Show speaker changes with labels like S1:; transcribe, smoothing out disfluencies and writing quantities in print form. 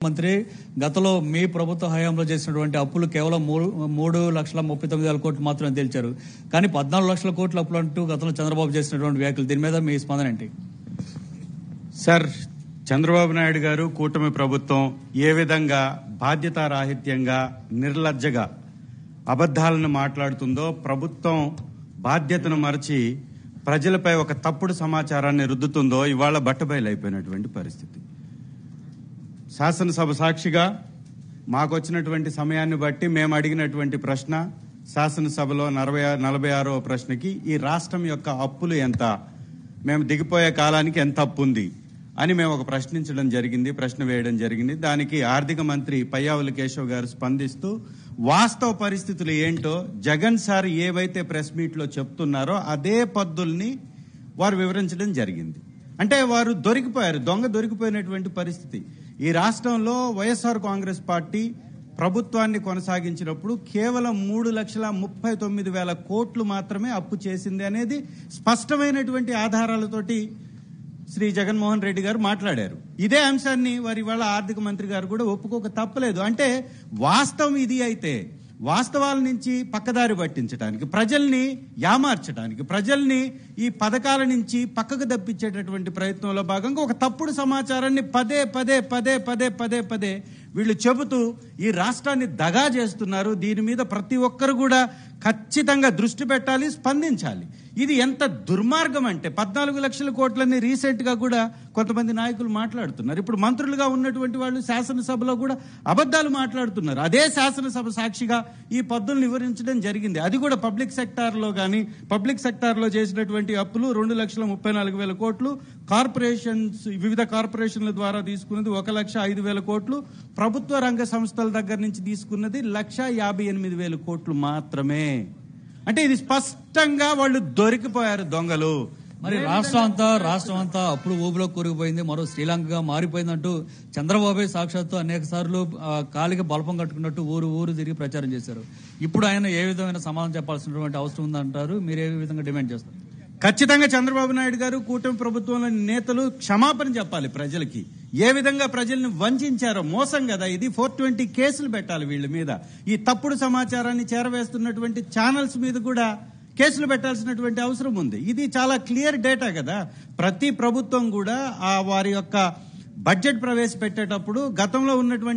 S1: మంత్రి గతంలో మీ ప్రభుత్వ హయాంలో చేసినటువంటి అప్పులు కేవలం 3,39,000 కోట్లు మాత్రమే తేల్చారు. కానీ 14 లక్షల కోట్ల అప్పులు అంటూ గతంలో చంద్రబాబు చేసినటువంటి వ్యాఖ్యలు, దీని మీద మీ స్పందన ఏంటి?
S2: సార్, చంద్రబాబు నాయుడు గారు కూటమి ప్రభుత్వం ఏ విధంగా బాధ్యతారాహిత్యంగా నిర్లజ్జగా అబద్దాలను మాట్లాడుతుందో, ప్రభుత్వం బాధ్యతను మరచి ప్రజలపై ఒక తప్పుడు సమాచారాన్ని రుద్దుతుందో ఇవాళ బట్టబయలైపోయినటువంటి పరిస్థితి. శాసనసభ సాక్షిగా మాకు వచ్చినటువంటి సమయాన్ని బట్టి మేము అడిగినటువంటి ప్రశ్న, శాసనసభలో 46వ ప్రశ్నకి ఈ రాష్ట్రం యొక్క అప్పులు ఎంత, మేము దిగిపోయే కాలానికి ఎంత అప్పు ఉంది అని మేము ఒక ప్రశ్న వేయడం జరిగింది. దానికి ఆర్థిక మంత్రి పయ్యావుల కేశవ్ గారు స్పందిస్తూ వాస్తవ పరిస్థితులు ఏంటో జగన్ సార్ ఏవైతే ప్రెస్ మీట్ లో చెప్తున్నారో అదే పద్ధతుల్ని వారు వివరించడం జరిగింది. అంటే వారు దొరికిపోయినటువంటి పరిస్థితి. ఈ రాష్ట్రంలో వైఎస్ఆర్ కాంగ్రెస్ పార్టీ ప్రభుత్వాన్ని కొనసాగించినప్పుడు కేవలం 3,39,000 కోట్లు మాత్రమే అప్పు చేసింది అనేది స్పష్టమైనటువంటి ఆధారాలతోటి శ్రీ జగన్మోహన్ రెడ్డి గారు మాట్లాడారు. ఇదే అంశాన్ని వారి ఇవాళ ఆర్థిక మంత్రి గారు కూడా ఒప్పుకోక తప్పలేదు. అంటే వాస్తవం ఇది అయితే వాస్తవాల నుంచి పక్కదారి పట్టించడానికి, ప్రజల్ని యామార్చడానికి, ప్రజల్ని ఈ పథకాల నుంచి పక్కకు దప్పించేటటువంటి ప్రయత్నంలో భాగంగా ఒక తప్పుడు సమాచారాన్ని పదే వీళ్ళు చెబుతూ ఈ రాష్ట్రాన్ని దగా చేస్తున్నారు. దీని మీద ప్రతి ఒక్కరు కూడా ఖచ్చితంగా దృష్టి పెట్టాలి, స్పందించాలి. ఇది ఎంత దుర్మార్గం అంటే 14 లక్షల కోట్లని రీసెంట్ గా కూడా కొంతమంది నాయకులు మాట్లాడుతున్నారు. ఇప్పుడు మంత్రులుగా ఉన్నటువంటి వాళ్ళు శాసనసభలో కూడా అబద్దాలు మాట్లాడుతున్నారు. అదే శాసనసభ సాక్షిగా ఈ పద్ధతులను వివరించడం జరిగింది. అది కూడా పబ్లిక్ సెక్టార్ లో చేసినటువంటి అప్పులు 2,34,000 కోట్లు, వివిధ కార్పొరేషన్ల ద్వారా తీసుకున్నది 1,05,000 కోట్లు, ప్రభుత్వ రంగ సంస్థల దగ్గర నుంచి తీసుకున్నది 1,58,000 కోట్లు మాత్రమే. అంటే ఇది స్పష్టంగా వాళ్ళు దొరికిపోయారు, దొంగలు.
S1: మరి రాష్ట్రం అంతా అప్పుడు ఊబిలో కూరుకుపోయింది, మరో శ్రీలంకగా మారిపోయిందంటూ చంద్రబాబు సాక్షాత్తు అనేక సార్లు కాలికి బలపం కట్టుకున్నట్టు ఊరు తిరిగి ప్రచారం చేశారు. ఇప్పుడు ఆయన ఏ విధమైన సమాధానం చెప్పాల్సినటువంటి అవసరం ఉందంటారు? మీరు ఏ విధంగా డిమాండ్ చేస్తారు?
S2: ఖచ్చితంగా చంద్రబాబు నాయుడు గారు, కూటమి ప్రభుత్వంలోని నేతలు క్షమాపణ చెప్పాలి ప్రజలకి. ఏ విధంగా ప్రజల్ని వంచారో, మోసం కదా ఇది. 420 కేసులు పెట్టాలి వీళ్ళ మీద. ఈ తప్పుడు సమాచారాన్ని చేరవేస్తున్నటువంటి ఛానల్స్ మీద కూడా కేసులు పెట్టాల్సినటువంటి అవసరం ఉంది. ఇది చాలా క్లియర్ డేటా కదా. ప్రతి ప్రభుత్వం కూడా వారి యొక్క బడ్జెట్ ప్రవేశపెట్టేటప్పుడు గతంలో ఉన్నటువంటి